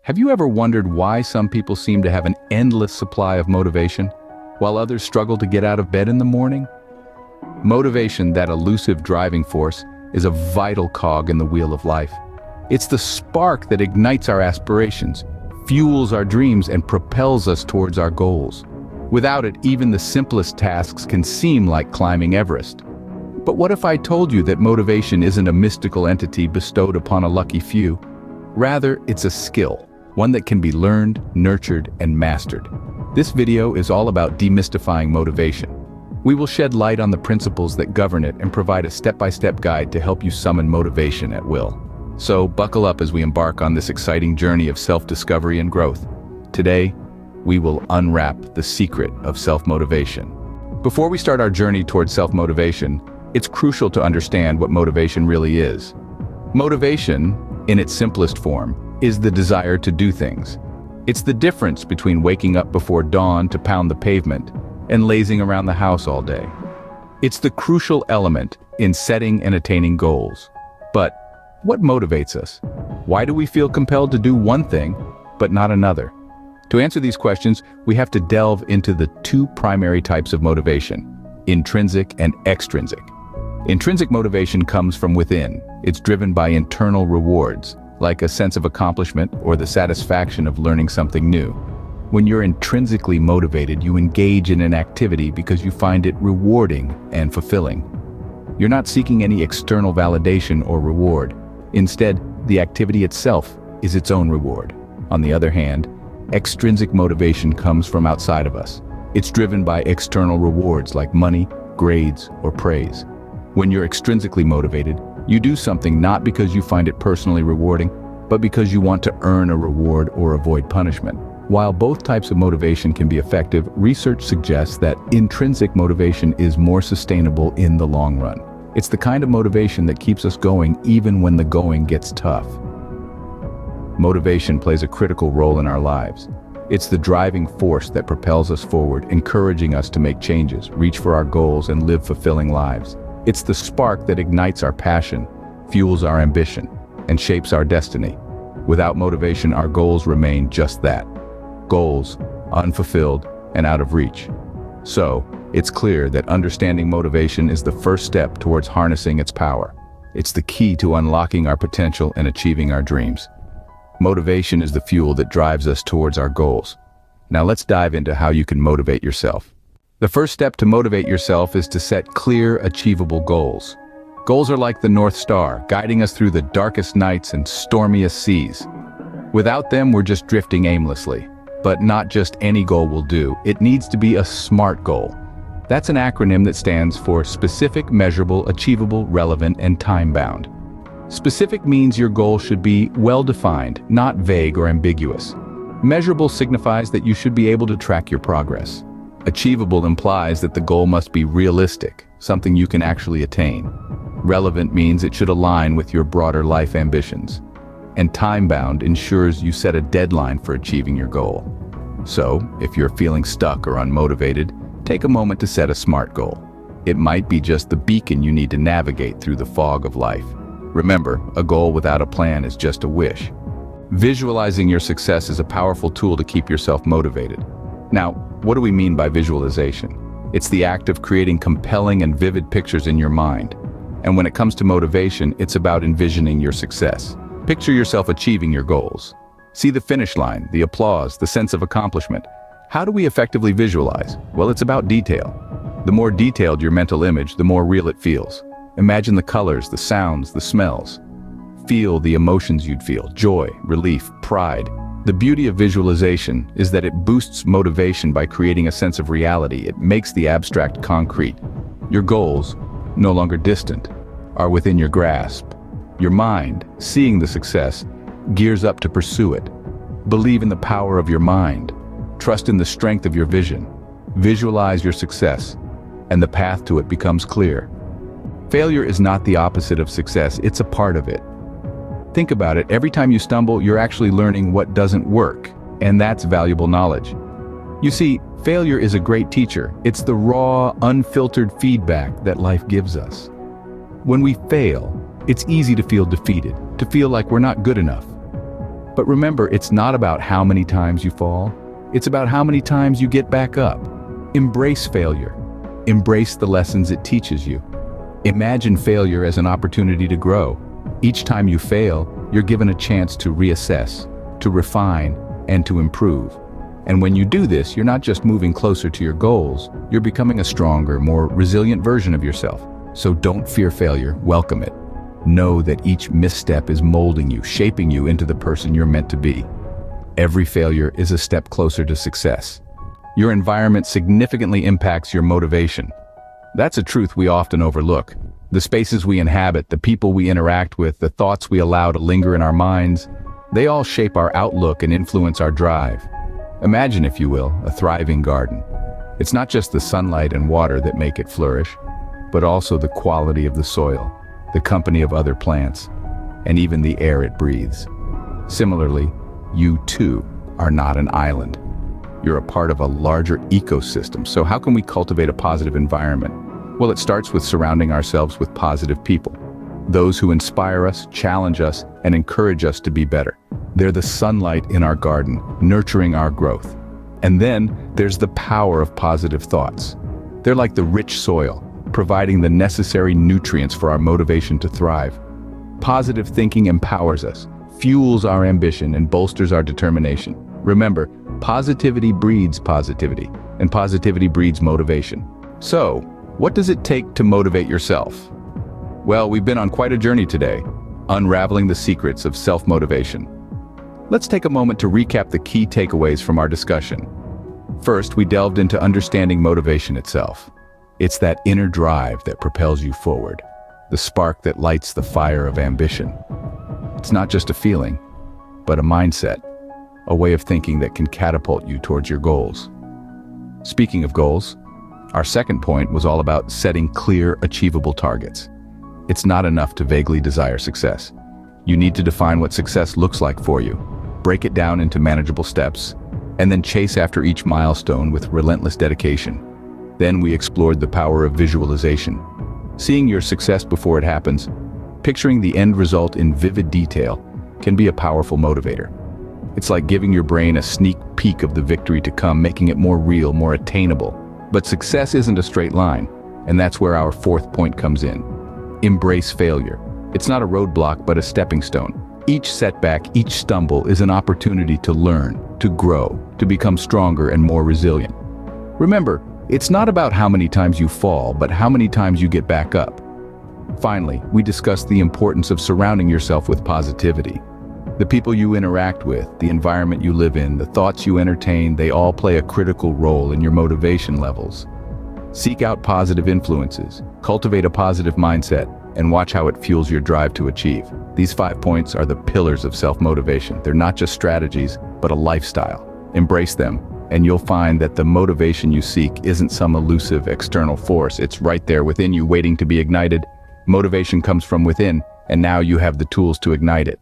Have you ever wondered why some people seem to have an endless supply of motivation, while others struggle to get out of bed in the morning? Motivation, that elusive driving force, is a vital cog in the wheel of life. It's the spark that ignites our aspirations, fuels our dreams, and propels us towards our goals. Without it, even the simplest tasks can seem like climbing Everest. But what if I told you that motivation isn't a mystical entity bestowed upon a lucky few? Rather, it's a skill, one that can be learned, nurtured, and mastered. This video is all about demystifying motivation. We will shed light on the principles that govern it and provide a step-by-step guide to help you summon motivation at will. So, buckle up as we embark on this exciting journey of self-discovery and growth. Today, we will unwrap the secret of self-motivation. Before we start our journey towards self-motivation, it's crucial to understand what motivation really is. Motivation, in its simplest form, is the desire to do things. It's the difference between waking up before dawn to pound the pavement and lazing around the house all day. It's the crucial element in setting and attaining goals. But what motivates us? Why do we feel compelled to do one thing, but not another? To answer these questions, we have to delve into the two primary types of motivation: intrinsic and extrinsic. Intrinsic motivation comes from within. It's driven by internal rewards, like a sense of accomplishment or the satisfaction of learning something new. When you're intrinsically motivated, you engage in an activity because you find it rewarding and fulfilling. You're not seeking any external validation or reward. Instead, the activity itself is its own reward. On the other hand, extrinsic motivation comes from outside of us. It's driven by external rewards like money, grades, or praise. When you're extrinsically motivated, you do something not because you find it personally rewarding, but because you want to earn a reward or avoid punishment. While both types of motivation can be effective, research suggests that intrinsic motivation is more sustainable in the long run. It's the kind of motivation that keeps us going even when the going gets tough. Motivation plays a critical role in our lives. It's the driving force that propels us forward, encouraging us to make changes, reach for our goals, and live fulfilling lives. It's the spark that ignites our passion, fuels our ambition, and shapes our destiny. Without motivation, our goals remain just that: goals, unfulfilled and out of reach. So, it's clear that understanding motivation is the first step towards harnessing its power. It's the key to unlocking our potential and achieving our dreams. Motivation is the fuel that drives us towards our goals. Now let's dive into how you can motivate yourself. The first step to motivate yourself is to set clear, achievable goals. Goals are like the North Star, guiding us through the darkest nights and stormiest seas. Without them, we're just drifting aimlessly. But not just any goal will do. It needs to be a SMART goal. That's an acronym that stands for specific, measurable, achievable, relevant, and time-bound. Specific means your goal should be well-defined, not vague or ambiguous. Measurable signifies that you should be able to track your progress. Achievable implies that the goal must be realistic, something you can actually attain. Relevant means it should align with your broader life ambitions. And time-bound ensures you set a deadline for achieving your goal. So, if you're feeling stuck or unmotivated, take a moment to set a SMART goal. It might be just the beacon you need to navigate through the fog of life. Remember, a goal without a plan is just a wish. Visualizing your success is a powerful tool to keep yourself motivated. Now, what do we mean by visualization? It's the act of creating compelling and vivid pictures in your mind. And when it comes to motivation, it's about envisioning your success. Picture yourself achieving your goals. See the finish line, the applause, the sense of accomplishment. How do we effectively visualize? Well, it's about detail. The more detailed your mental image, the more real it feels. Imagine the colors, the sounds, the smells. Feel the emotions you'd feel: joy, relief, pride. The beauty of visualization is that it boosts motivation by creating a sense of reality. It makes the abstract concrete. Your goals, no longer distant, are within your grasp. Your mind, seeing the success, gears up to pursue it. Believe in the power of your mind. Trust in the strength of your vision. Visualize your success, and the path to it becomes clear. Failure is not the opposite of success, it's a part of it. Think about it, every time you stumble, you're actually learning what doesn't work, and that's valuable knowledge. You see, failure is a great teacher. It's the raw, unfiltered feedback that life gives us. When we fail, it's easy to feel defeated, to feel like we're not good enough. But remember, it's not about how many times you fall. It's about how many times you get back up. Embrace failure. Embrace the lessons it teaches you. Imagine failure as an opportunity to grow. Each time you fail, you're given a chance to reassess, to refine, and to improve. And when you do this, you're not just moving closer to your goals, you're becoming a stronger, more resilient version of yourself. So don't fear failure, welcome it. Know that each misstep is molding you, shaping you into the person you're meant to be. Every failure is a step closer to success. Your environment significantly impacts your motivation. That's a truth we often overlook. The spaces we inhabit, the people we interact with, the thoughts we allow to linger in our minds, they all shape our outlook and influence our drive. Imagine, if you will, a thriving garden. It's not just the sunlight and water that make it flourish, but also the quality of the soil, the company of other plants, and even the air it breathes. Similarly, you too are not an island. You're a part of a larger ecosystem. So how can we cultivate a positive environment? Well, it starts with surrounding ourselves with positive people. Those who inspire us, challenge us, and encourage us to be better. They're the sunlight in our garden, nurturing our growth. And then there's the power of positive thoughts. They're like the rich soil, providing the necessary nutrients for our motivation to thrive. Positive thinking empowers us, fuels our ambition, and bolsters our determination. Remember, positivity breeds positivity, and positivity breeds motivation. So, what does it take to motivate yourself? Well, we've been on quite a journey today, unraveling the secrets of self-motivation. Let's take a moment to recap the key takeaways from our discussion. First, we delved into understanding motivation itself. It's that inner drive that propels you forward, the spark that lights the fire of ambition. It's not just a feeling, but a mindset, a way of thinking that can catapult you towards your goals. Speaking of goals, our second point was all about setting clear, achievable targets. It's not enough to vaguely desire success. You need to define what success looks like for you, break it down into manageable steps, and then chase after each milestone with relentless dedication. Then we explored the power of visualization. Seeing your success before it happens, picturing the end result in vivid detail, can be a powerful motivator. It's like giving your brain a sneak peek of the victory to come, making it more real, more attainable. But success isn't a straight line, and that's where our fourth point comes in. Embrace failure. It's not a roadblock, but a stepping stone. Each setback, each stumble is an opportunity to learn, to grow, to become stronger and more resilient. Remember, it's not about how many times you fall, but how many times you get back up. Finally, we discussed the importance of surrounding yourself with positivity. The people you interact with, the environment you live in, the thoughts you entertain, they all play a critical role in your motivation levels. Seek out positive influences, cultivate a positive mindset, and watch how it fuels your drive to achieve. These 5 points are the pillars of self-motivation. They're not just strategies, but a lifestyle. Embrace them, and you'll find that the motivation you seek isn't some elusive external force. It's right there within you, waiting to be ignited. Motivation comes from within, and now you have the tools to ignite it.